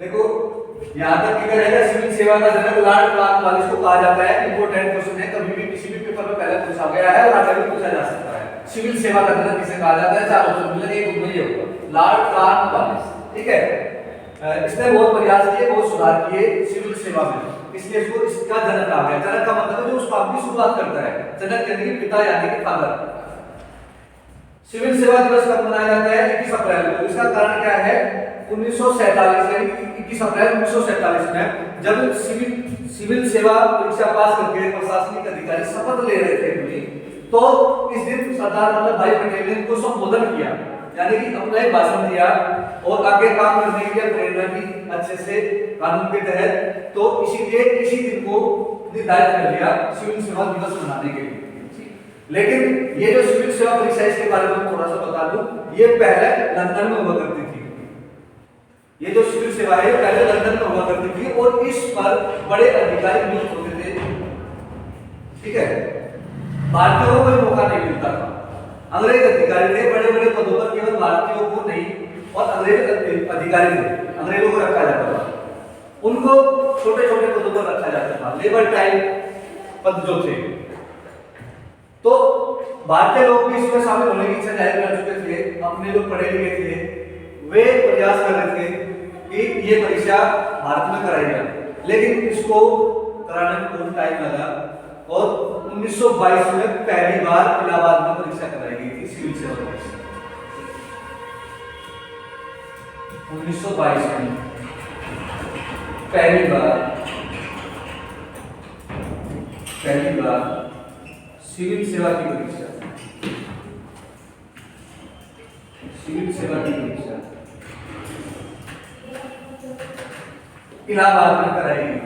देखो यहाँ तक क्या रहेगा, सिविल सेवा का जनक लॉर्ड कॉर्नवालिस को कहा जाता है। इंपोर्टेंट क्वेश्चन है, कभी भी किसी भी पेपर में पहले पूछा गया है और आगे भी पूछा जा सकता है। सिविल सेवा का जनक किसे कहा जाता है? 4 ऑप्शन मिलेंगे, एक में ये होगा, लॉर्ड कॉर्नवालिस। ठीक है, इसने बहुत प्रयास किए, बहुत सुधार किए सिविल सेवा में, इसलिए इसको इसका जनक कहा गया। जनक का मतलब है जो उस काम की शुरुआत करता है। जनक यानी कि पिता यानी कि फादर। सिविल सेवा दिवस कब मनाया जाता है? 21 अप्रैल को। इसका कारण क्या है? 1947 यानी 21 अप्रैल 1947 में जब सिविल सेवा परीक्षा पास करके प्रशासनिक अधिकारी शपथ ले रहे थे अपनी, तो इस दिन सरदार वल्लभ भाई पटेल ने इनको संबोधन किया, यानी कि अपना एक भाषण दिया और आगे काम करने की प्रेरणा दी अच्छे से कानून के तहत। तो इसीलिए इसी दिन को निर्धारित कर लिया सिविल सेवा दिवस मनाने के लिए। लेकिन ये जो सिविल सेवा परीक्षा, इसके बारे में थोड़ा सा बता दूं, ये पहले लंदन में हुआ करती थी। ये जो सिविल सेवा है पहले लंदन में हुआ करती थी और इस पर बड़े अधिकारी नियुक्त होते थे। ठीक है, भारतीयों को कोई मौका नहीं मिलता था। अंग्रेज अधिकारी थे, बड़े बड़े पदों पर केवल भारतीयों को नहीं और अंग्रेज अधिकारी थे, अंग्रेजों को रखा जाता था। उनको छोटे छोटे पदों पर रखा जाता था, लेबर टाइप पद जो थे। तो भारतीय लोग भी इसमें शामिल होने की इच्छा जाहिर कर चुके थे। अपने लोग पढ़े लिखे थे, वे प्रयास कर रहे थे कि ये परीक्षा भारत में कराई जाए, लेकिन इसको कराने में बहुत टाइम लगा और 1922 में पहली बार इलाहाबाद में परीक्षा कराई गई थी, सिविल सेवा परीक्षा। 1922 में पहली बार सिविल सेवा की परीक्षा, सिविल सेवा की परीक्षा इलाहाबाद में कराई गई,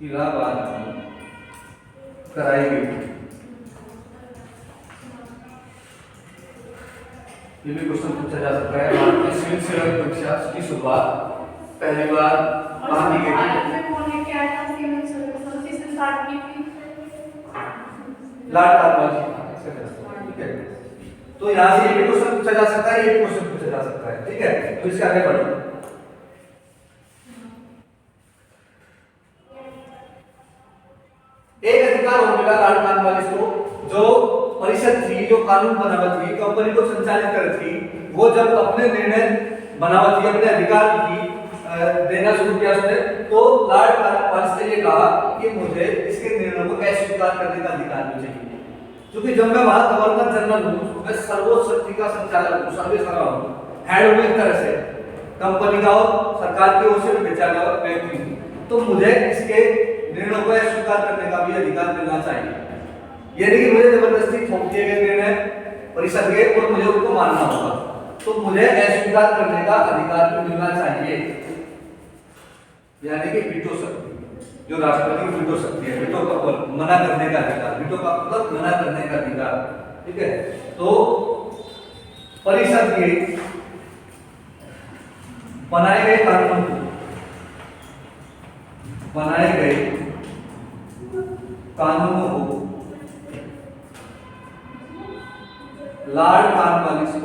इलाहाबाद में कराई गई। ये भी क्वेश्चन पूछा जा सकता है। भारत में सिविल सेवा की परीक्षा की शुरुआत पहली बार कहाँ की गई? Lord Cornwallis. ठीक है, तो यहाँ से ये भी क्वेश्चन पूछा जा सकता है, ये भी क्वेश्चन पूछा जा सकता है। ठीक है, तो इसके आगे बढ़ो। एक अधिकार हो मिला लॉर्ड कॉर्नवालिस को, जो परिषद थी, जो कानून बनावत थी, कंपनी को संचालित कर थी, वो जब अपने निर्णय बनावत थी, अपने अधिकार की देना शुरू किया उसने, तो लॉर्ड कॉर्नवालिस ने ये कहा कि मुझे इसके निर्णयों को अस्वीकार करने का अधिकार भी चाहिए, क्योंकि जब मैं वहां गवर्नर जनरल हूँ, मैं सर्वोच्च शक्ति का संचालक हूँ, सर्वेसर्वा हूँ, हेड हूँ एक तरह से, कंपनी का और सरकार की ओर से बेचा गया व्यक्ति हूँ, तो मुझे इसके निर्णयों को अस्वीकार करने का भी अधिकार मिलना चाहिए। ये नहीं कि मुझे जबरदस्ती थोप दिए गए निर्णय परिषद के और मुझे उनको मानना होगा, तो मुझे अस्वीकार करने का अधिकार भी मिलना चाहिए, यानी कि वीटो शक्ति, जो राष्ट्रपति की वीटो शक्ति है, वीटो का मना करने का अधिकार, वीटो का मतलब मना करने का अधिकार। ठीक है, तो परिषद के बनाए गए कानून को, बनाए गए कानूनों को लॉर्ड कॉर्नवालिस को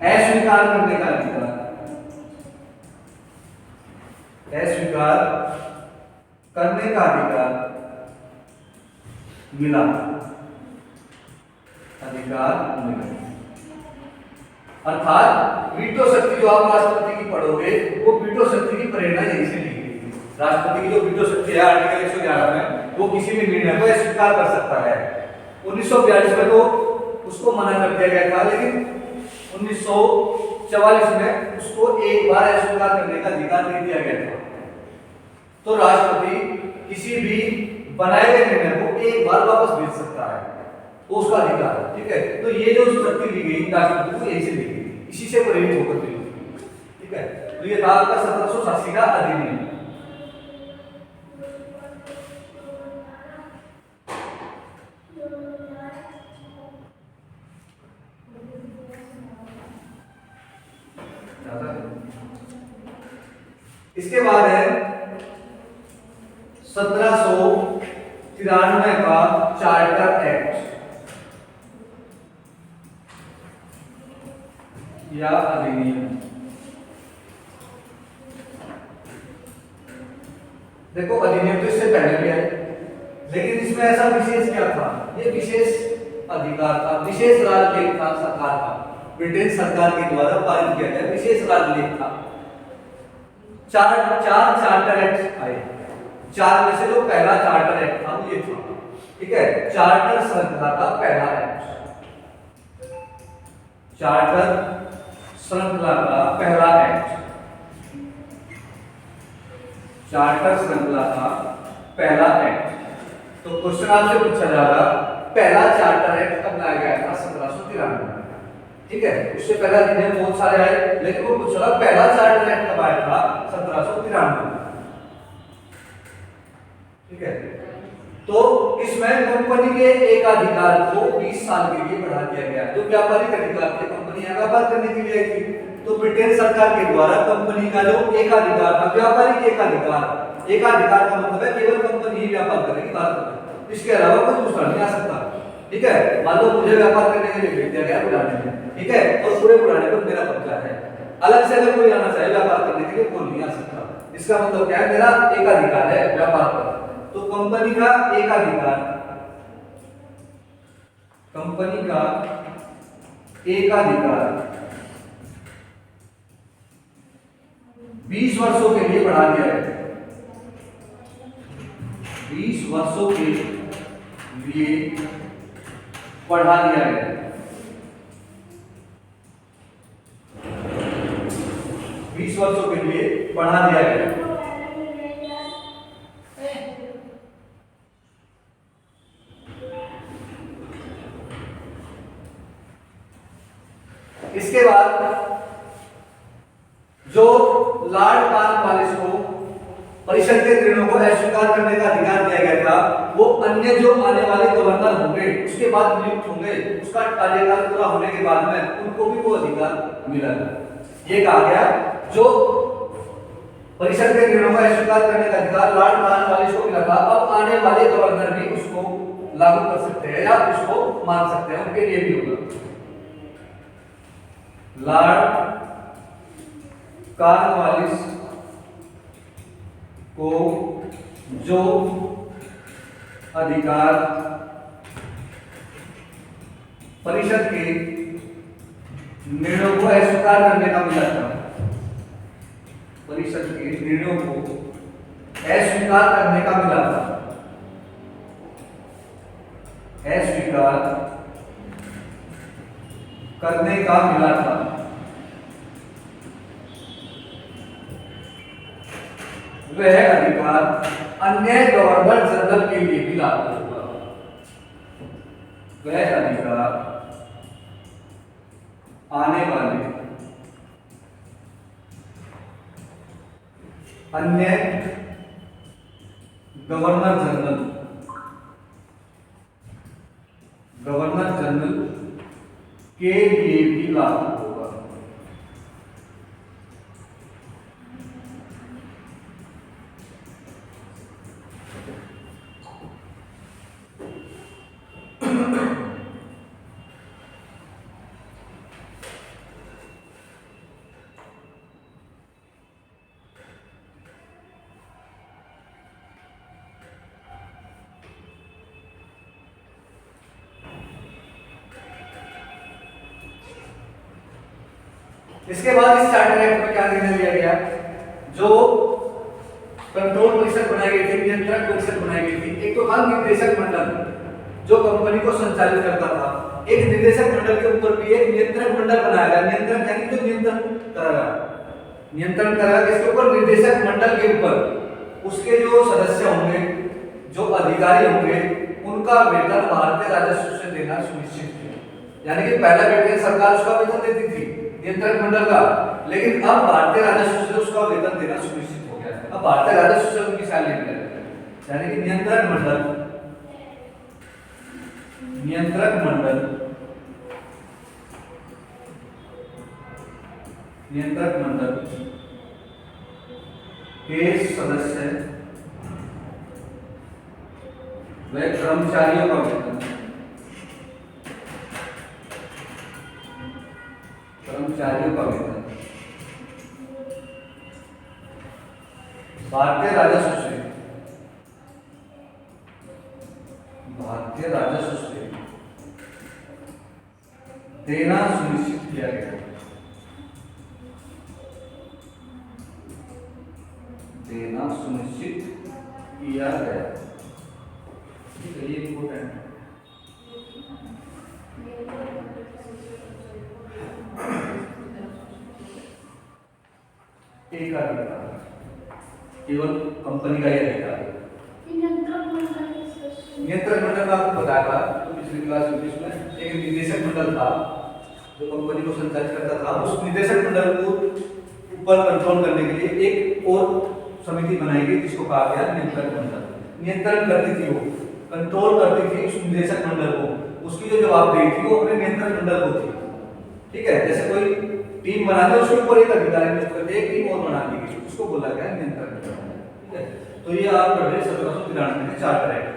अस्वीकार करने का अधिकार, अस्वीकार करने का अधिकार मिला, अर्थात वीटो शक्ति जो आप राष्ट्रपति की पढ़ोगे, वो वीटो शक्ति की प्रेरणा यहीं से ली गई। राष्ट्रपति की जो वीटो शक्ति है आर्टिकल 111 में, वो किसी भी निर्णय को अस्वीकार कर सकता है। 1942 में तो उसको मना कर दिया गया था, लेकिन 1944 में उसको एक बार अस्वीकार करने का अधिकार दे दिया गया था। तो राष्ट्रपति किसी भी बनाए गए निर्णय को एक बार वापस भेज सकता है, वो उसका अधिकार है। ठीक है, तो ये जो शक्ति दी गई राष्ट्रपति को यही से दी गई, इसी से प्रेरित होकर दी गई। ठीक है, तो ये था आपका 1780 का अधिनियम। इसके बाद है 1783 93 का चार्टर एक्ट या अधिनियम। देखो अधिनियम तो इससे पहले भी है, लेकिन इसमें ऐसा विशेष क्या था, ये विशेष अधिकार था, विशेष राजलेख था सरकार का, ब्रिटेन सरकार के द्वारा पारित किया गया विशेष राजलेख था। चार चार्टर एक्ट आए, चार में से जो पहला चार्टर एक्ट था वो ये था, ठीक है, चार्टर श्रृंखला का पहला एक्ट, चार्टर श्रृंखला का पहला एक्ट, चार्टर श्रृंखला का पहला एक्ट। तो क्वेश्चन आपसे पूछा जाएगा पहला चार्टर एक्ट कब लाया गया था? 1793, ठीक है। उससे पहला अधिनियम बहुत सारे आए, लेकिन वो पूछा पहला चार्टर एक्ट कब आया था? 1793, ठीक है। तो इसमें कंपनी के एकाधिकार को 20 साल के लिए बढ़ा दिया गया। जो व्यापारिक अधिकार थे, कंपनी व्यापार करने के लिए आई थी, तो ब्रिटेन सरकार के द्वारा कंपनी का जो एकाधिकार था, व्यापारिक एकाधिकार, एकाधिकार का मतलब है केवल कंपनी ही व्यापार करेगी भारत में, इसके अलावा कोई दूसरा नहीं आ सकता, ठीक है। मान लो मुझे व्यापार करने के लिए भेज दिया गया बुलाने में, ठीक है, और पूरे बुलाने पर मेरा कब्जा है, अलग से अगर कोई आना चाहे व्यापार करने के लिए कोई नहीं आ सकता। इसका मतलब क्या है? मेरा एकाधिकार है व्यापार पर। तो कंपनी का एकाधिकार, कंपनी का एकाधिकार 20 वर्षों के लिए बढ़ा दिया है, 20 वर्षों के लिए बढ़ा दिया गया, 20 वर्षों के लिए बढ़ा दिया गया। इसके बाद जो लॉर्ड कॉर्नवालिस को परिषद के निर्णयों को अस्वीकार करने का अधिकार दिया गया था, वो अन्य जो आने वाले गवर्नर होंगे उसके बाद नियुक्त होंगे, उसका कार्यकाल पूरा होने के बाद में उनको भी वो अधिकार मिला। ये कहा गया जो परिषद के निर्णयों को अस्वीकार करने का अधिकार लॉर्ड कॉर्नवालिस को मिला था, अब आने वाले गवर्नर भी उसको लागू कर सकते हैं या उसको मान सकते हैं, उनके लिए भी होगा। लॉर्ड कॉर्नवालिस को जो अधिकार परिषद के निर्णयों को अस्वीकार करने का मिला था, परिषद के निर्णयों को अस्वीकार करने का मिला था, अस्वीकार करने का मिला था, वह अधिकार अन्य गवर्नर जनरल के लिए भी लागू होगा, वह अधिकार आने वाले अन्य गवर्नर जनरल के लिए भी लागू होगा। इसके बाद इस चार्टर एक्ट में क्या निर्णय लिया गया? जो कंट्रोल परिषद बनाई गई थी, नियंत्रक परिषद बनाई गई थी, एक तो था निर्देशक मंडल जो कंपनी को संचालित करता था, एक निर्देशक मंडल के ऊपर भी एक नियंत्रक मंडल बनाया गया। नियंत्रण यानी जो नियंत्रण करेगा किसके ऊपर? निर्देशक मंडल के ऊपर। उसके जो सदस्य होंगे, जो अधिकारी होंगे, उनका वेतन भारतीय राजस्व से देना सुनिश्चित है। यानी कि पहले ब्रिटेन सरकार उसका वेतन देती थी नियंत्रक मंडल का, लेकिन अब भारतीय राजस्व से उसका वेतन देना सुनिश्चित हो गया है। अब भारतीय राजस्व से उनकी सैलरी मिल रही है, यानी कि नियंत्रक मंडल के सदस्य व कर्मचारियों का वेतन, कर्मचारियों का वेतन भारतीय राजस्व से, भारतीय राजस्व से देना सुनिश्चित किया गया, देना सुनिश्चित किया गया। ठीक है, ये इम्पोर्टेंट है। एक अधिकार, केवल कंपनी का ही अधिकार है। नियंत्रक मंडल का आपको बताया था तो पिछली क्लास में एक निदेशक मंडल था जो कंपनी को संचालित करता था। उस निदेशक मंडल को ऊपर कंट्रोल करने के लिए एक और समिति बनाई गई जिसको कहा गया नियंत्रक मंडल। नियंत्रण करती थी, वो कंट्रोल करती थी उस निदेशक मंडल को, उसकी जो जवाबदेही थी वो अपने नियंत्रण मंडल को थी। ठीक है, जैसे कोई टीम बना दी उसके ऊपर एक अधिकारी नियुक्त कर दिया, एक टीम और बना दी गई, उसको बोला गया नियंत्रण मंडल। ठीक है, तो ये आप पढ़ रहे 1793 में चार्टर एक्ट।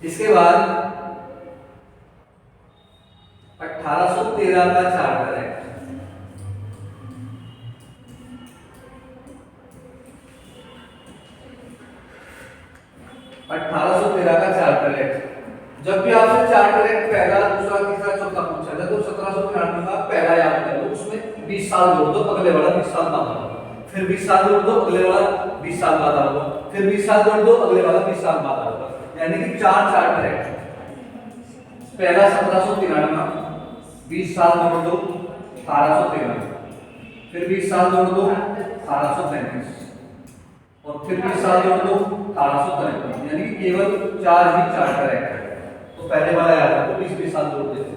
इसके बाद 1813 का चार्टर एक्ट, 1813 का चार्टर एक्ट। जब भी आपसे चार्टर एक्ट पहला, दूसरा, तीसरा, चौथा पूछा जाए तो 1793 का पहला याद कर लो, उसमें 20 साल जोड़ दो, अगले वाला 20 साल बाद आएगा, फिर 20 साल जोड़ दो, अगले वाला 20 साल बाद आएगा, फिर 20 साल जोड़ दो, अगले वाला 20 साल बाद आएगा, यानी कि 4 चार्टर एक्ट। पहला 1793, 20 साल जोड़ दो 1813, फिर 20 साल जोड़ दो 1835, और फिर 20 साल जोड़ दो 1853, यानी कि केवल 4 ही चार्टर एक्ट है। तो पहले वाला याद रखो, 20-20 साल जोड़ देते थे।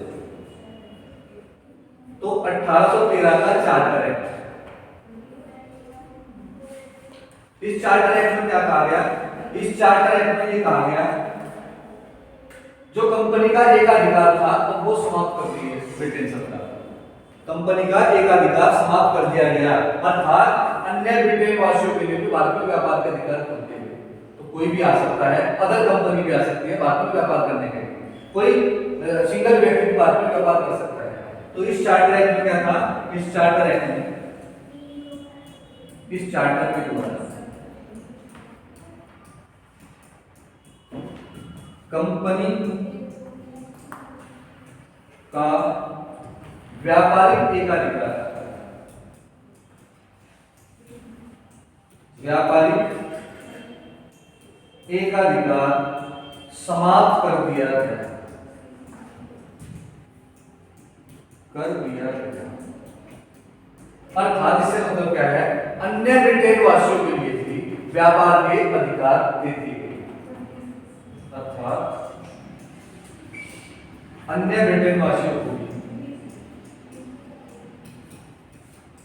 तो 1813 का चार्टर एक्ट, इस चार्टर एक्ट में क्या कहा गया? इस चार्टर एक्ट में ये कहा गया जो कंपनी का एकाधिकार था अब वो समाप्त कर दी है ब्रिटेन सरकार। कंपनी का एकाधिकार समाप्त कर दिया गया, अर्थात अन्य ब्रिटेन वासियों के लिए भी भारत में व्यापार के अधिकार होते हैं। तो कोई भी आ सकता है, अदर कंपनी भी आ सकती है भारत में व्यापार करने के लिए, कोई सिंगल व्यक्ति भी भारत में व्यापार कर सकता है। तो इस चार्टर एक्ट में क्या था? इस चार्टर एक्ट में, इस चार्टर के द्वारा कंपनी का व्यापारिक एकाधिकार, व्यापारिक एकाधिकार समाप्त कर दिया गया, अर्थात इससे मतलब क्या है? अन्य ब्रिटेन वासियों के लिए भी व्यापार के अधिकार देती है, अर्थात अन्य ब्रिटेन वासियों को भी,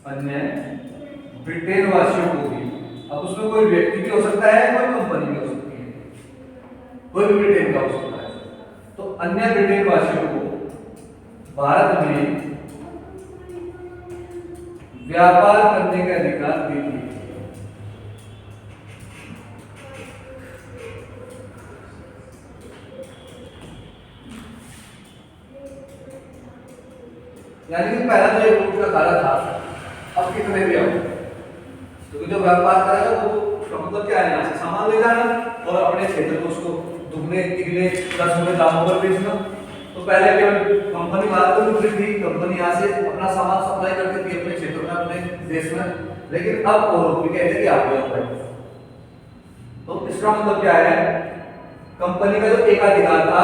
अन्य ब्रिटेन वासियों को भी, अब उसमें कोई व्यक्ति भी हो सकता है, कोई कंपनी भी हो सकती है, कोई भी ब्रिटेन का हो सकता है, तो अन्य ब्रिटेन वासियों को भारत में व्यापार करने का अधिकार देती है। यानी कि पहला तो एक रूट का कार्य था, अब कितने भी आओ, तो जो व्यापार करेगा वो मतलब क्या है? यहाँ से सामान ले जाना और अपने क्षेत्र को उसको दुगने तिगने 10 रुपए दामों पर बेचना। तो पहले केवल कंपनी भारत को लूट रही थी, कंपनी यहाँ से अपना सामान सप्लाई करती थी अपने क्षेत्र में, अपने देश में, लेकिन अब और भी कहते कि आप लोग, तो इसका मतलब क्या है? कंपनी का जो एकाधिकार था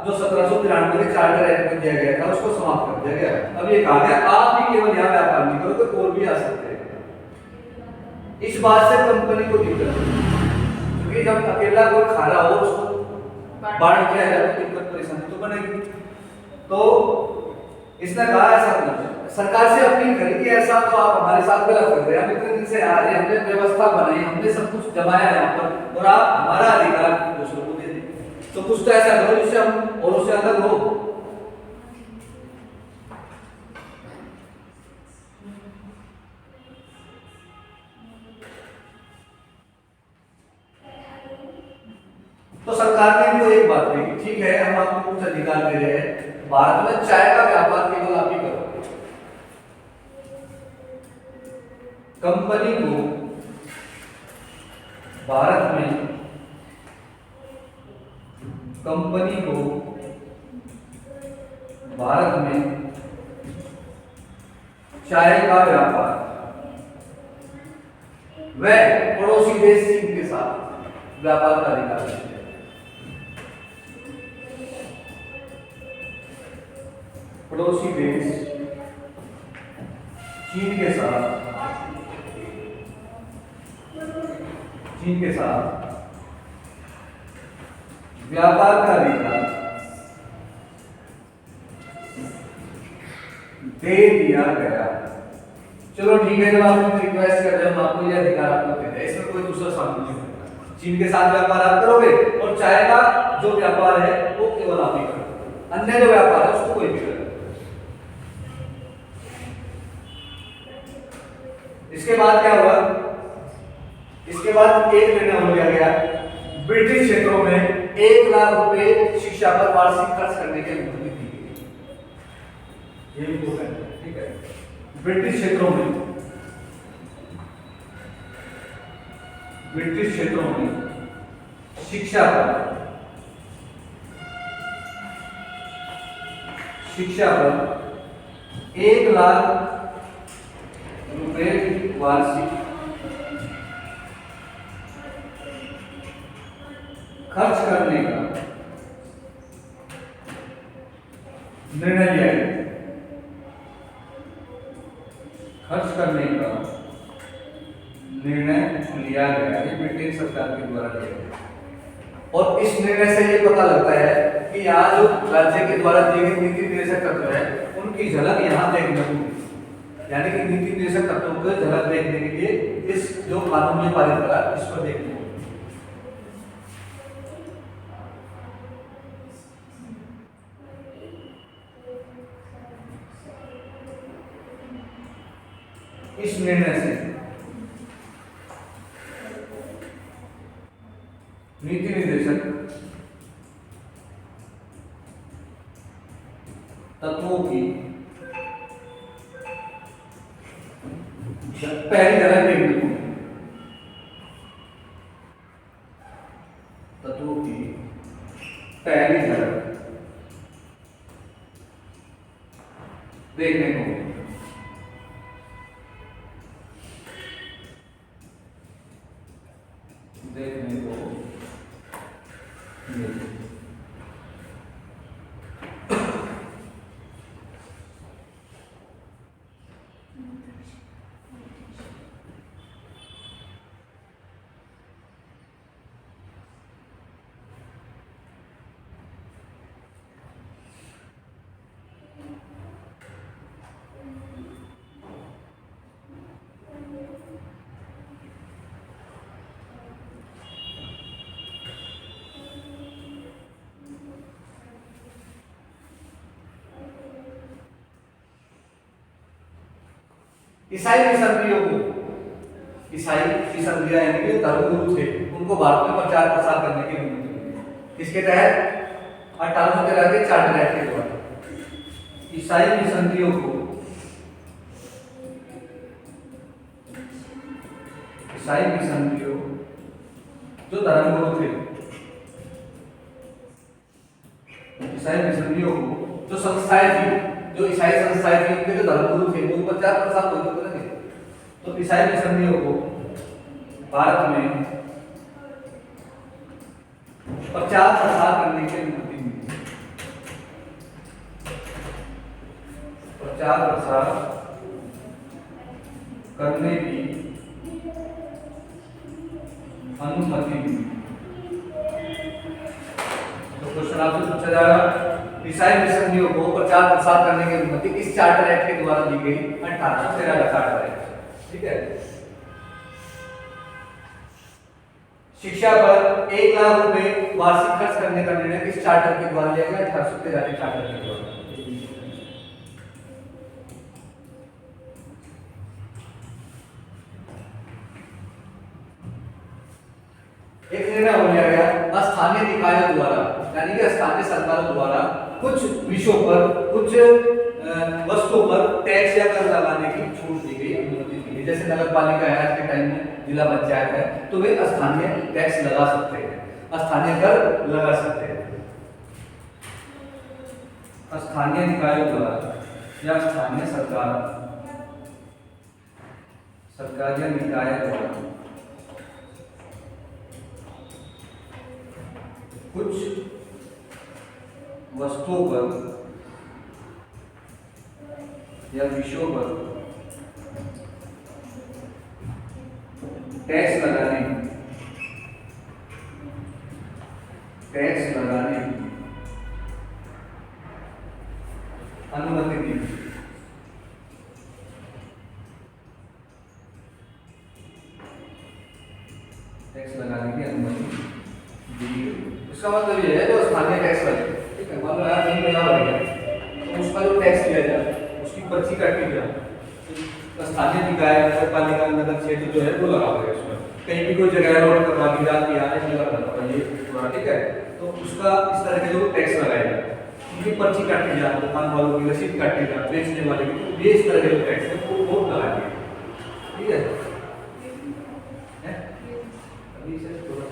जो 1793 के चार्टर एक्ट में दिया गया था उसको समाप्त कर दिया गया। अब ये कहा गया आप भी केवल यहाँ व्यापार नहीं करो तो और भी आ सकते हैं। इस बात से कंपनी को दिक्कत है, क्योंकि जब अकेला कोई खा रहा हो उसको बांट किया जाए तो दिक्कत परेशानी तो बनेगी। तो इसने कहा ऐसा सरकार से अपील करी कि ऐसा तो आप हमारे साथ गलत कर रहे हैं, हम इतने दिन से आ रहे हैं, हमने व्यवस्था बनाई, हमने सब कुछ जमाया यहाँ पर, और आप हमारा अधिकार दूसरों को दे दें। तो तो कुछ तो ऐसा करो जिससे हम औरों से अलग हो। तो सरकार ने भी एक बात कही, ठीक है हम आपको कुछ अधिकार दे रहे हैं, भारत में चाय का व्यापार केवल आप ही करो। कंपनी को भारत में, कंपनी को भारत में चाय का व्यापार वह पड़ोसी देश चीन के साथ व्यापार का अधिकार है। पड़ोसी देश चीन के साथ, चीन के साथ व्यापार का अधिकार दे दिया गया। चलो ठीक है, जब आप रिक्वेस्ट कर रहे हो हम आपको यह अधिकार आपको देते हैं, इसमें कोई दूसरा सवाल नहीं है। चीन के साथ व्यापार आप करोगे और चाय का जो व्यापार है वो केवल आप ही करोगे, अन्य जो व्यापार है उसको कोई भी करेगा। इसके बाद क्या हुआ? इसके बाद एक निर्णय हो लिया गया, ब्रिटिश क्षेत्रों में 1 लाख रुपए शिक्षा पर वार्षिक खर्च करने की अनुमति दी गई। ये भी तो है, ठीक है। ब्रिटिश क्षेत्रों में, ब्रिटिश क्षेत्रों में शिक्षा पर 1 लाख रुपए वार्षिक खर्च करने का निर्णय लिया गया। खर्च करने का निर्णय लिया गया, ये ब्रिटेन सरकार के द्वारा लिया गया। और इस निर्णय से ये पता लगता है कि यहाँ जो राज्य के द्वारा दिए गए नीति निर्देशक तत्व है उनकी झलक यहाँ देखने को मिली। यानी कि नीति निर्देशक तत्वों को झलक देखने के लिए इस जो कानून में पारित करा इस पर देखने को। इस निर्णय से नीति निर्देशक तत्वों की पहली झलक देखने को, तत्वों की पहली झलक देखने को, देखने को मिली। ईसाई मिशनरियों को, ईसाई मिशनरियां यानी कि धर्मगुरु थे, उनको भारत में प्रचार प्रसार करने की अनुमति मिली। इसके तहत 1813 के चार्टर एक्ट के द्वारा ईसाई मिशनरियों को, ईसाई मिशनरियों जो धर्मगुरु थे, ईसाई मिशनरियों को जो संस्थाएं थी, जो ईसाई संस्थाएं थी उनके जो धर्मगुरु थे वो प्रचार प्रसार तो करेंगे। तो ईसाई मिशनरियों को भारत में प्रचार प्रसार करने की अनुमति मिली। प्रचार प्रसार करने की अनुमति मिली। तो क्वेश्चन आपसे पूछा जाएगा, ईसाई मिशनरियों को प्रचार प्रसार करने की अनुमति इस चार्टर एक्ट के द्वारा दी गई, 1813 का चार्टर एक्ट, ठीक है। शिक्षा पर 1 लाख रुपए वार्षिक खर्च करने का निर्णय किस चार्टर के द्वारा लिया गया? 1843 चार्टर के द्वारा। एक निर्णय हो लिया गया स्थानीय निकायों द्वारा यानी कि स्थानीय सरकारों द्वारा कुछ विषयों पर, कुछ वस्तुओं पर टैक्स या कर लगाने की छूट दी गई, अनुमति दी गई। जैसे नगर पालिका है आज के टाइम में, जिला पंचायत है, तो वे स्थानीय टैक्स लगा सकते हैं, स्थानीय कर लगा सकते हैं। स्थानीय निकायों द्वारा या स्थानीय सरकारीय निकाय द्वारा कुछ वस्तुओं पर या विषयों पर टैक्स लगाने अनुमति दी। टैक्स लगाने की अनुमति दी। इसका मतलब ये है जो स्थानीय टैक्स लगे, ठीक है, मान लो यहाँ 3,000 लगेगा तो उसका जो टैक्स लिया जाए उसकी पर्ची काटी जाए, स्थानीय निकाय नगर पालिका नगर क्षेत्र जो है वो लगा देगा उसमें। कहीं भी कोई जगह नोट करवा दी जाती है ये लगा ये पूरा, ठीक है, तो उसका इस तरह के जो टैक्स लगाएगा उनकी पर्ची काटी जाए, दुकान वालों की रसीद काटी जाए, बेचने वाले की, तो ये इस तरह के जो टैक्स है वो लगाएंगे, ठीक है। अभी से थोड़ा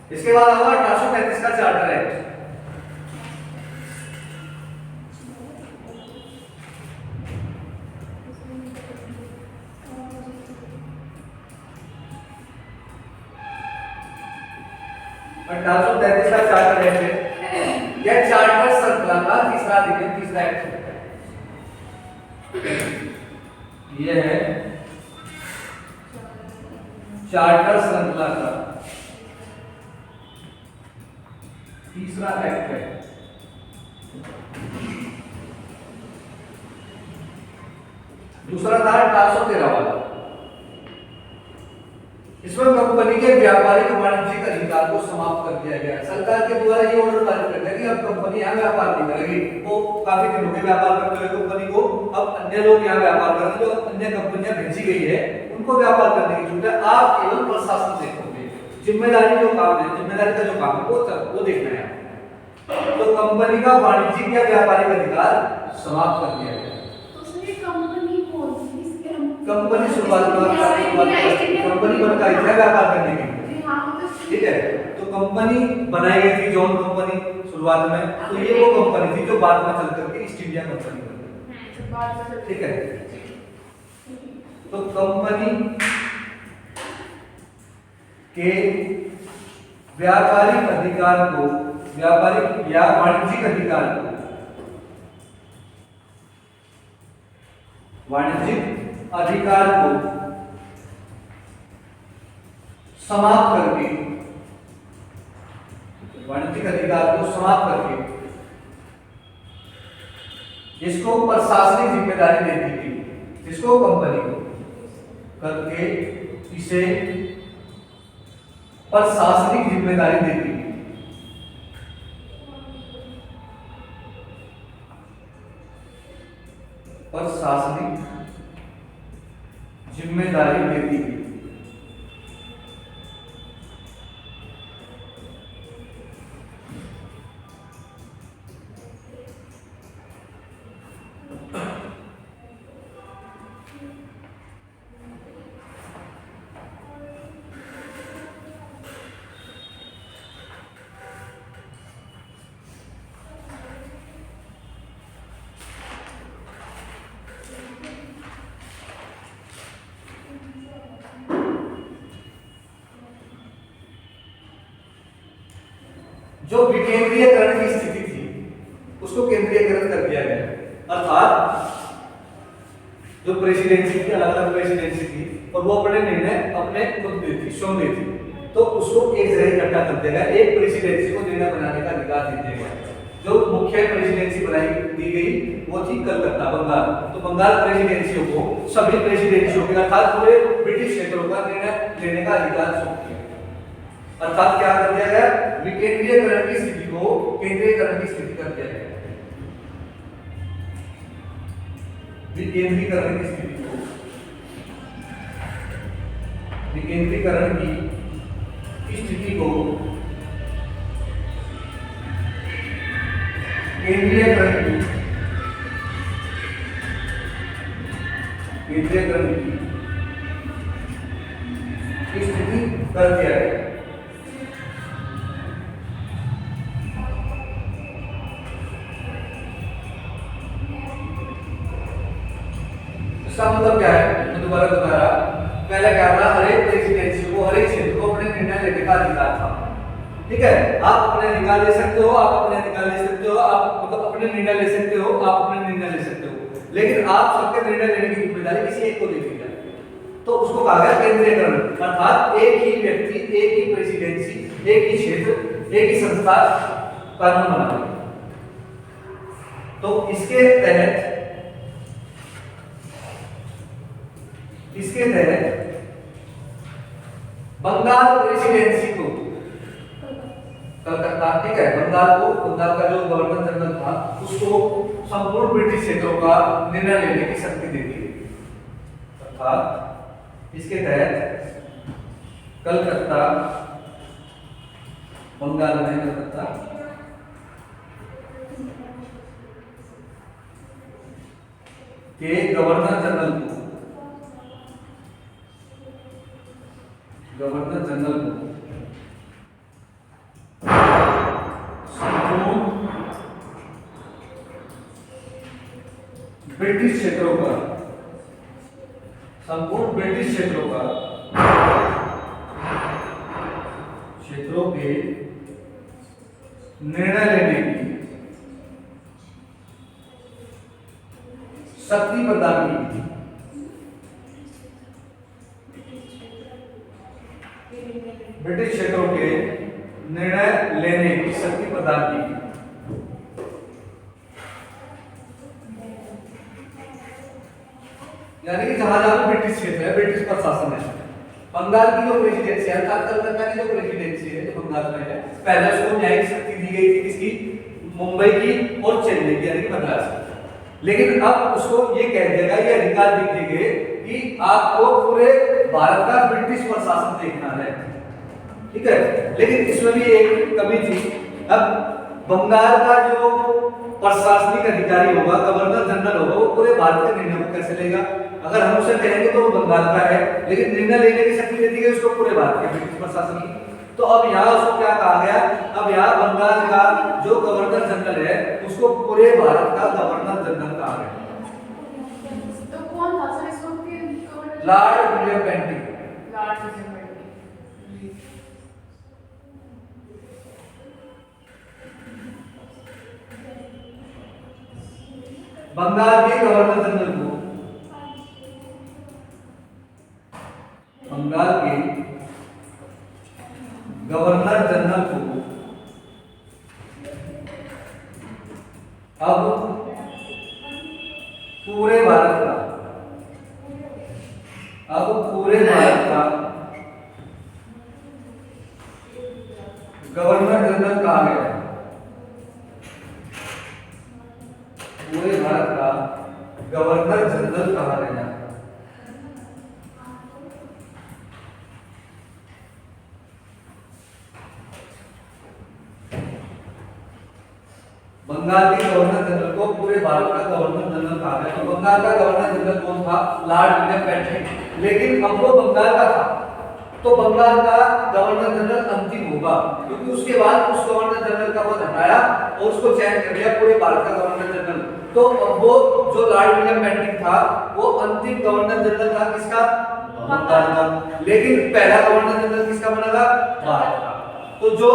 इसके बाद होगा 1833 का चार्टर एक्ट। का चार्टर एक्ट है। यह चार्टर श्रृंखला का तीसरा अधिनियम, तीसरा एक्ट है। यह है चार्टर श्रृंखला का तीसरा एक्ट है। दूसरा था 1813 वाला। इसमें कंपनी के व्यापारिक वाणिज्यिक अधिकार को समाप्त कर दिया गया। सरकार के द्वारा ये ऑर्डर पारित कर दिया कि अब कंपनी यहाँ व्यापार नहीं करेगी। वो काफी दिनों के व्यापार करते हुए कंपनी को अब अन्य लोग यहाँ व्यापार करेंगे, जो अन्य कंपनियां भेजी गई है उनको व्यापार करने की छूट है। आप केवल प्रशासन देखोगे, जिम्मेदारी जो काम है, जिम्मेदारी का जो काम है वो देखना है। तो कंपनी का वाणिज्यिक या व्यापारिक अधिकार समाप्त कर दिया गया। कंपनी शुरुआत कंपनी बनकर आई थी व्यापार करने की, ठीक है। तो कंपनी बनाई गई थी जॉन कंपनी शुरुआत में, तो ये वो कंपनी थी जो बाद में चल करके ईस्ट इंडिया कंपनी बन गई, ठीक है। तो कंपनी के व्यापारिक अधिकार को, व्यापारिक या वाणिज्यिक अधिकार को, वाणिज्यिक अधिकार को समाप्त करके, वाणिज्यिक अधिकार को समाप्त करके इसको प्रशासनिक जिम्मेदारी दे दी गई, इसको कंपनी को करके इसे प्रशासनिक जिम्मेदारी दे दी गई। प्रशासनिक जिम्मेदारी दे दी गई। जो विकेंद्रीयकरण की स्थिति थी उसको केंद्रीयकरण कर दिया गया। अर्थात जो प्रेसिडेंसी थी, अलग अलग प्रेसिडेंसी थी और वो अपने निर्णय अपने खुद लेती, स्वयं लेती, तो उसको एक जगह इकट्ठा कर दिया गया। एक प्रेसिडेंसी को निर्णय बनाने का अधिकार दे दिया गया। जो मुख्य प्रेसिडेंसी बनाई दी गई वो थी कलकत्ता, बंगाल। तो बंगाल प्रेसिडेंसियों को सभी प्रेसिडेंसियों के अर्थात पूरे ब्रिटिश क्षेत्रों का निर्णय लेने का अधिकार सौंप दिया। अर्थात क्या कर दिया गया, विकेंद्रीयकरण की स्थिति को केंद्रीयकरण की स्थिति कर दिया गया। विकेंद्रीकरण की स्थिति को विकेंद्रीकरण की स्थिति को केंद्रीयकरण की स्थिति कर दिया गया। इसका मतलब क्या है, मैं दोबारा बता रहा। पहले क्या था, हर एक प्रेसिडेंसी को, हर एक क्षेत्र को अपने निर्णय लेने का अधिकार था। ठीक है, आप अपने अधिकार ले सकते हो, आप अपने अधिकार ले सकते हो, आप मतलब अपने निर्णय ले सकते हो, आप अपने निर्णय ले सकते हो, लेकिन आप सबके निर्णय लेने की जिम्मेदारी किसी एक को दे दी जाती है। तो उसको कहा गया केंद्रीयकरण। अर्थात एक ही व्यक्ति, एक ही प्रेसिडेंसी, एक ही क्षेत्र, एक ही संस्था कानून बना। तो इसके तहत बंगाल प्रेसिडेंसी को कलकत्ता, ठीक है, बंगाल का जो गवर्नर जनरल था उसको संपूर्ण ब्रिटिश क्षेत्रों का निर्णय लेने की शक्ति दे दी गई। अर्थात इसके तहत कलकत्ता, बंगाल में कलकत्ता के गवर्नर जनरल को संपूर्ण ब्रिटिश क्षेत्रों के निर्णय लेने की शक्ति प्रदान की। ब्रिटिश क्षेत्रों के निर्णय लेने की शक्ति प्रदान की। यानी कि जहां जहां ब्रिटिश क्षेत्र है, ब्रिटिश प्रशासन है, बंगाल की जो प्रेसिडेंसी है, अर्थात कलकत्ता की जो प्रेसिडेंसी है जो बंगाल में है, पहले उसको न्यायिक शक्ति दी गई थी किसकी, मुंबई की और चेन्नई की, यानी कि मद्रास की। लेकिन अब उसको ये कह दिया गया, ये अधिकार दे दिए गए कि आपको पूरे भारत का ब्रिटिश प्रशासन देखना है। ठीक है, लेकिन इसमें भी एक कमी थी। अब बंगाल का जो प्रशासनिक अधिकारी होगा, गवर्नर जनरल होगा, वो पूरे भारत के निर्णय को कैसे लेगा? अगर हम उसे कहेंगे तो वो बंगाल का है, लेकिन निर्णय लेने की शक्ति दे दी गई उसको पूरे भारत के ब्रिटिश प्रशासन की। तो अब यहाँ उसको क्या कहा गया, अब यहाँ बंगाल का जो गवर्नर जनरल है उसको पूरे भारत का गवर्नर जनरल कहा गया। तो कौन था सर इसको? Lord William Bentinck. बंगाल के गवर्नर जनरल को, बंगाल के गवर्नर जनरल को अब पूरे भारत का गवर्नर जनरल कहा गया है। पूरे भारत का गवर्नर जनरल कहा गया है। बंगाल के गवर्नर जनरल को पूरे भारत का गवर्नर जनरल कहा गया। तो बंगाल का गवर्नर जनरल कौन था? Lord William Bentinck. लेकिन अब वो बंगाल का था, तो बंगाल का गवर्नर जनरल अंतिम होगा, क्योंकि उसके बाद उस गवर्नर जनरल का पद हटाया और उसको चयन कर दिया पूरे भारत का गवर्नर जनरल। तो अब वो जो लॉर्ड विलियम बेंटिक था वो अंतिम गवर्नर जनरल था किसका? बंगाल का। लेकिन पहला गवर्नर जनरल किसका बना था? भारत का। तो जो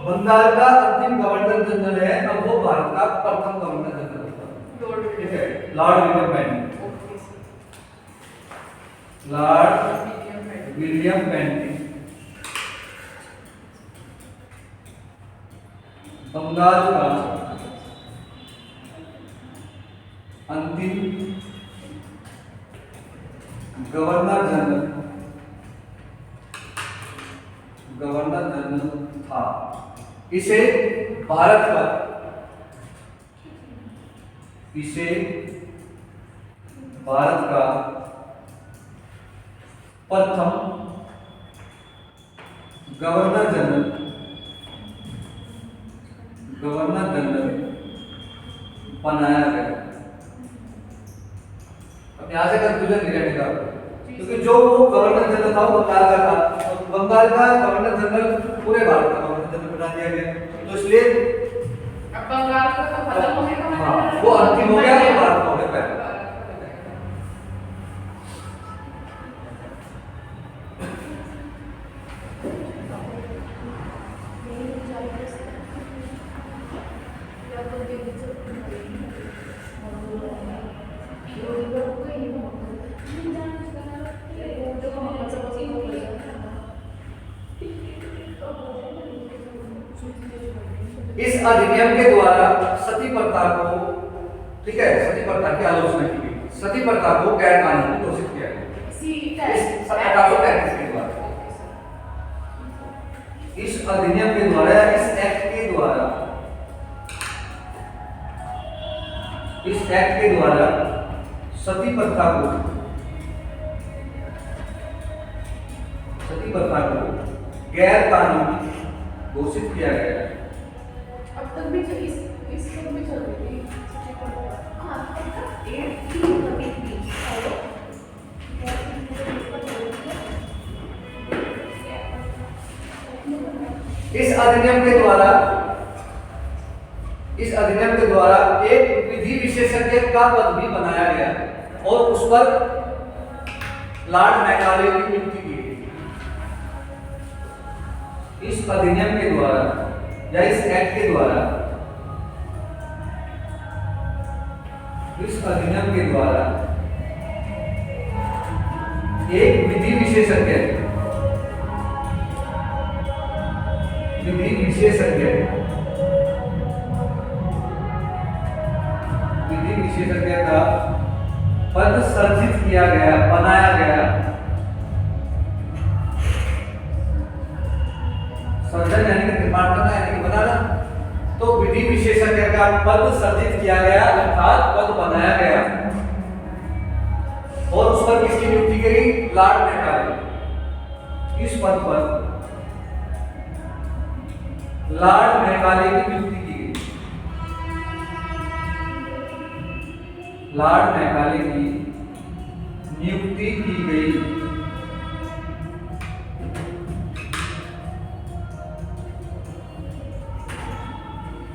बंगाल का अंतिम गवर्नर जनरल है, अब वो भारत का प्रथम गवर्नर जनरल होगा। लॉर्ड ठीक है, lord William Bentinck. Okay sir. Lord William Bentinck Bengal का अंतिम गवर्नर जनरल था। इसे भारत का प्रथम गवर्नर जनरल बनाया गया। अब यहाँ से कंफ्यूजन नहीं रहने का, क्योंकि जो वो गवर्नर जनरल था वो बंगाल का था, और बंगाल का गवर्नर जनरल पूरे भारत का गवर्नर जनरल बना दिया गया, तो इसलिए अब बंगाल का तो खत्म होने का हाँ वो अंतिम हो गया, वो भारत का हो गया पहले। इस अधिनियम के द्वारा सती प्रथा को, ठीक है, सती प्रथा की आलोचना की गई, सती प्रथा को गैर कानूनी घोषित किया गया। इस 1835 के द्वारा, इस अधिनियम के द्वारा, इस एक्ट के द्वारा सती प्रथा को गैर कानूनी घोषित किया गया। अब तक भी जो इस तक भी चल रही थी। हाँ, तब तक 1833 इस अधिनियम के द्वारा एक विधि विशेषज्ञ का पद भी बनाया गया और उस पर लॉर्ड मैकाले की नियुक्ति की गई। इस अधिनियम के द्वारा या इस एक्ट के द्वारा, एक विधि विशेषज्ञ का पद सर्जित किया गया, बनाया गया। सर्जन यानी कि निर्माण करना, यानी कि बनाना, तो विधि विशेषज्ञ का पद सर्जित किया गया, अर्थात पद बनाया गया। और उस पर किसकी नियुक्ति करी? Lord Macaulay. इस पद पर लॉर्ड मैकाले की नियुक्ति की गई। लॉर्ड मैकाले की नियुक्ति की गई।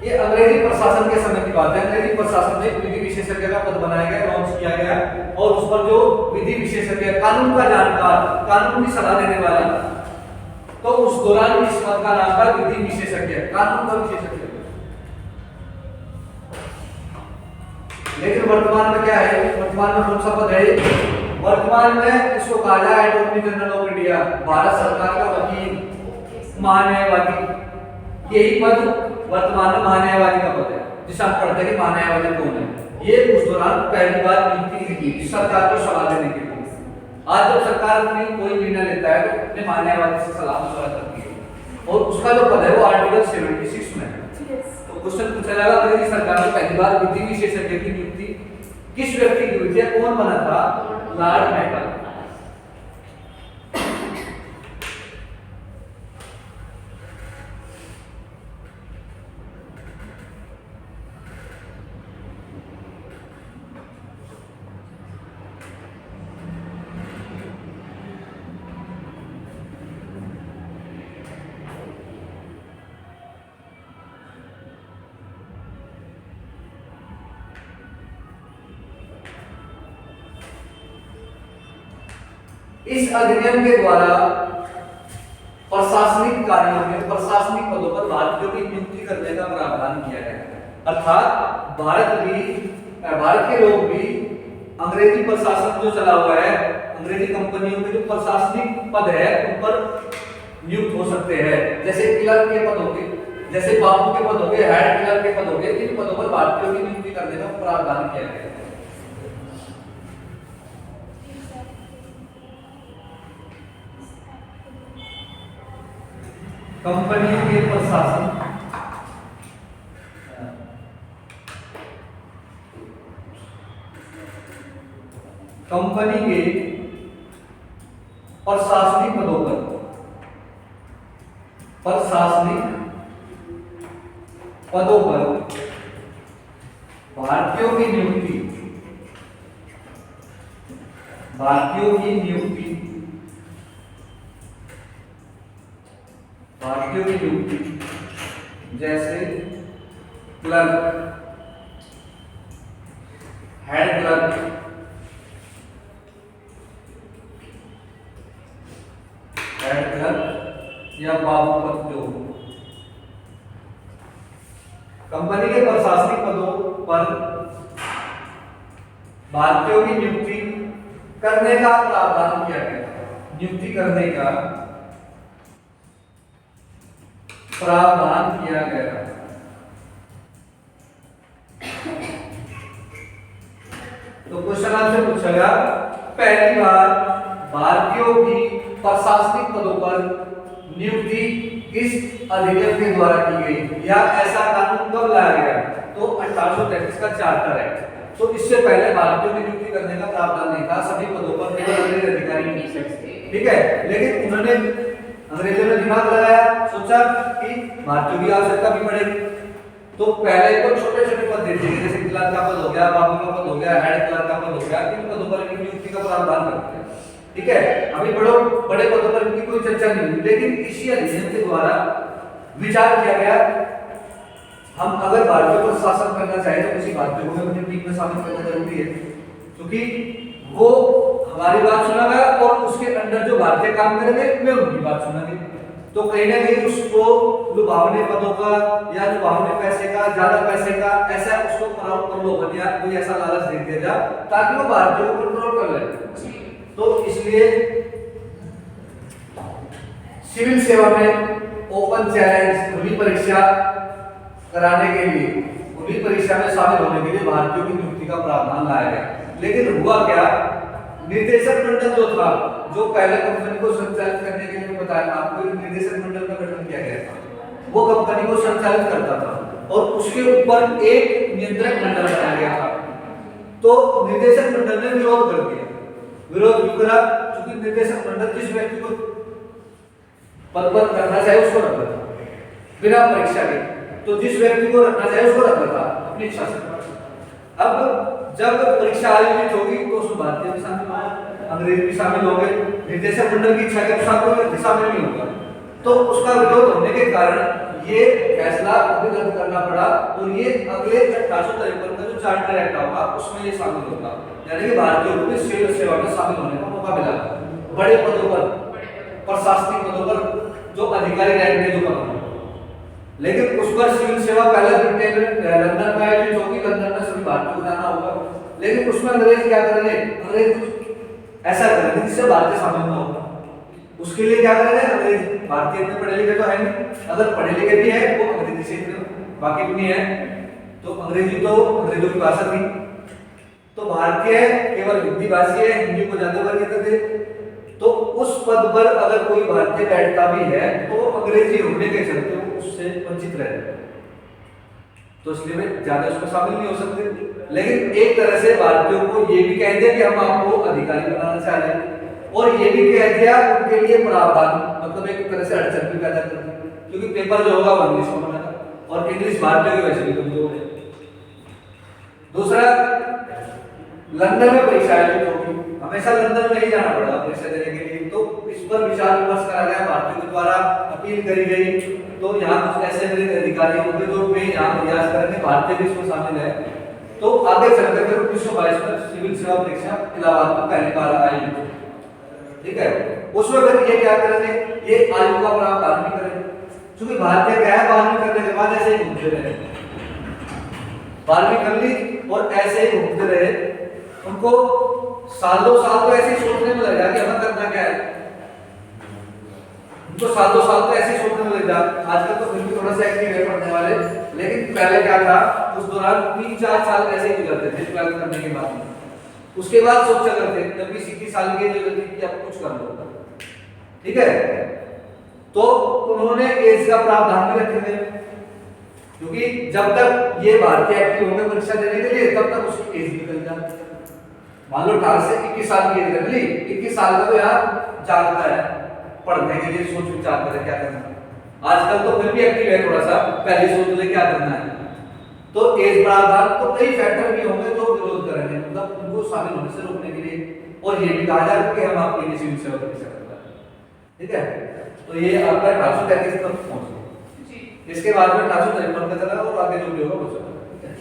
ये अंग्रेजी प्रशासन के समय की बात है। अंग्रेजी प्रशासन में विधि विशेषज्ञ का पद बनाया गया, लॉन्च किया गया, और उस पर जो विधि विशेषज्ञ, कानून का जानकार, कानून की सलाह देने वाला, तो उस दौरान इस पद का नाम था विधि विशेषज्ञ, कानून का विशेषज्ञ। लेकिन वर्तमान में क्या है? वर्तमान में कौन सा पद है? वर्तमान में इसको कहा जाए attorney general of India, Bharat सरकार का वकील, महान्यायवादी। यही पद वर्तमान में महान्यायवादी का पद है, जिसे आप पढ़ते हैं कि महान्यायवादी कौन है। ये उस दौरान पहली बार नियुक्ति की गई सरकार को सलाह देने के लिए। आज जब सरकार अपनी कोई निर्णय लेता है तो अपने महान्यायवादी से सलाह मशवरा करती है, और उसका जो पद है वो आर्टिकल 76 में है। तो क्वेश्चन पूछा जाएगा, अंग्रेजी सरकार ने पहली बार विधि विशेषज्ञ की नियुक्ति किस व्यक्ति की हुई थी? कौन बना था? Lord Macaulay. इस अधिनियम के द्वारा प्रशासनिक कार्यों में प्रशासनिक पदों पर भारतीयों की नियुक्ति करने का प्रावधान किया गया है। अर्थात भारत के लोग भी अंग्रेजी प्रशासन जो चला हुआ है, अंग्रेजी कंपनियों के जो प्रशासनिक पद है उन पर नियुक्त हो सकते हैं। जैसे क्लर्क के पद हो गए, जैसे बाबू के पद हो गए, हेड क्लर्क के पद हो गए, इन पदों पर भारतीयों की नियुक्ति करने का प्रावधान किया गया है। कंपनियों के प्रशासन कंपनी के प्रशासनिक पदों पर भारतीयों की नियुक्ति जैसे क्लर्क, हेड क्लर्क, या बाबू पद जो कंपनी के प्रशासनिक पदों पर भारतीयों की नियुक्ति करने का प्रावधान किया गया है। नियुक्ति करने का प्रावधान किया गया है। तो क्वेश्चन आपसे पूछेगा, पहली बार भारतीयों की प्रशासनिक पदों पर नियुक्ति किस अधिनियम के द्वारा की गई या ऐसा कानून कब लाया गया? तो 1833 का चार्टर है। तो इससे पहले भारतीयों की नियुक्ति करने का प्रावधान नहीं था, सभी पदों पर केवल अंग्रेज अधिकारी नियुक्त थे, ठीक है। लेकिन उन्होंने अंग्रेजों ने दिमाग लगाया, सोचा कि भारतीयों की आवश्यकता भी पड़ेगी, तो पहले तो छोटे छोटे पद दे दिए, जैसे क्लर्क का पद हो गया, बाबू का पद हो गया, हेड क्लर्क का पद हो गया, इन पदों पर नियुक्ति का प्रावधान करते हैं, ठीक है। अभी बड़े पदों पर इनकी कोई चर्चा नहीं हुई, लेकिन इसी अधिनियम के द्वारा विचार किया गया, हम अगर भारतीयों पर शासन करना चाहे तो किसी भारतीय को अपनी टीम में शामिल करना जरूरी है, क्योंकि वो हमारी बात सुनेगा और उसके अंदर जो भारतीय काम करेंगे वे उनकी बात सुनेंगे। तो कहीं ना कहीं उसको लुभावने पदों का या लुभावने पैसे का, ज्यादा पैसे का, ऐसा उसको प्रलोभन या कोई ऐसा लालच दे दिया जाए ताकि वो भारतीयों को कंट्रोल कर ले। तो इसलिए सिविल सेवा में ओपन चैलेंज, खुली परीक्षा कराने के लिए, खुली परीक्षा में शामिल होने के लिए भारतीयों की नियुक्ति का प्रावधान लाया गया। लेकिन हुआ क्या, निर्देशक मंडल जो था, जो पहले कंपनी को संचालित करने के लिए बताया था आपको, निर्देशक मंडल का गठन किया गया था, वो कंपनी को संचालित करता था और उसके ऊपर एक नियंत्रक मंडल बनाया गया था। तो निर्देशक मंडल ने विरोध कर दिया। विरोध क्यों करा? क्योंकि निर्देशक मंडल जिस व्यक्ति को पद पर करना चाहे उसको रखता था बिना परीक्षा के, तो जिस व्यक्ति को रखना चाहे उसको रखता था अपनी इच्छा से। अब जब परीक्षा आयोजित होगी तो उसमें भारतीय भी शामिल होंगे, अंग्रेज भी शामिल होंगे, निर्देशक मंडल की इच्छा के अनुसार कोई शामिल नहीं होगा। तो उसका विरोध होने के कारण ये फैसला रद्द करना पड़ा और ये अगले 1853 का जो चार्टर एक्ट होगा उसमें ये शामिल होगा, यानी कि भारतीयों को भी सिविल सेवा में शामिल होने का मौका मिला। बड़े पदों पर, प्रशासनिक पदों पर जो अधिकारी रैंक के जो पद, लेकिन उस पर सिविल सेवा पहले ब्रिटेन में लंदन में आयोजित होगी, लंदन में सभी भारतीयों को जाना होगा, लेकिन उसमें अंग्रेज क्या करेंगे, अंग्रेज ऐसा करेंगे जिससे भारतीय शामिल न हो। उसके लिए क्या करेंगे, अंग्रेज, भारतीय इतने पढ़े लिखे तो है नहीं, अगर पढ़े लिखे भी है वो अंग्रेजी सीख, बाकी भी नहीं है, तो अंग्रेजी तो अंग्रेजों की भाषा थी, तो भारतीय केवल हिंदी भाषी है, हिंदी को ज्यादा वर्गीकृत थे। तो उस पद पर अगर कोई भारतीय बैठता भी है तो अंग्रेजी होने के चलते उससे वंचित रहते, तो इसलिए वे ज्यादा उसमें शामिल नहीं हो सकते। लेकिन एक तरह से भारतीयों को ये भी कह दिया कि हम आपको अधिकारी बनाना चाह रहे हैं, और ये भी कह दिया उनके लिए प्रावधान, मतलब एक तरह से अड़चन भी पैदा कर दी, क्योंकि पेपर जो होगा वो इंग्लिश में बनेगा और इंग्लिश भारतीयों की वैसे भी कमजोर है। दूसरा, लंदन में परीक्षा आयोजित होगी, हमेशा लंदन में ही जाना पड़ेगा परीक्षा देने के लिए, तो इस पर विचार विमर्श करा गया, भारतीयों के द्वारा अपील करी गई। तो यहाँ कुछ ऐसे अधिकारी होंगे जो वे यहाँ प्रयास करेंगे, भारतीय भी इसमें शामिल है। तो आगे चलकर फिर 1922 में सिविल सेवा परीक्षा इलाहाबाद में पहली बार आयोजित, ठीक है। उसमें फिर ये क्या करेंगे, ये आयु का प्रावधान भी करेंगे, क्योंकि भारतीय क्या है, 12वीं करने के बाद ऐसे ही घूमते रहे, 12वीं कर ली और ऐसे ही घूमते रहे, उनको सालों साल तो ऐसे ही सोचने में लग जाए कि हमें करना क्या है, उनको सालों साल तो ऐसे ही सोचने में लग जाए। आजकल तो फिर भी थोड़ा सा एक्टिव है पढ़ने वाले, लेकिन पहले क्या था, उस दौरान 3-4 साल ऐसे ही गुजरते थे 12th करने के बाद। उसके बाद सोचा करते जब भी 21 साल की एज होती थी कि अब कुछ कर लो, ठीक है, तो उन्होंने एज का प्रावधान भी रखे थे, क्योंकि जब तक ये भारतीय एक्टिव होंगे परीक्षा देने के लिए तब तक उसकी एज निकल जाती। मान लो 18 से 21 साल की एज रख ली, 21 साल का तो यार जागता है, पढ़ने के लिए सोच विचार करे क्या करना है। आजकल तो फिर भी एक्टिव है थोड़ा सा, पहले सोच ले क्या करना है, तो एज प्रावधान तो कई फैक्टर भी होंगे जो विरोध करेंगे, मतलब उनको शामिल होने से रोकने के लिए, और ये भी कहा जाए कि हम आपके लिए सिविल सेवा परीक्षा करते हैं, ठीक है। तो ये आपका 1833 तक पहुंच गया, इसके बाद में 1853 का चला और आगे जो भी होगा वो चला, ठीक है।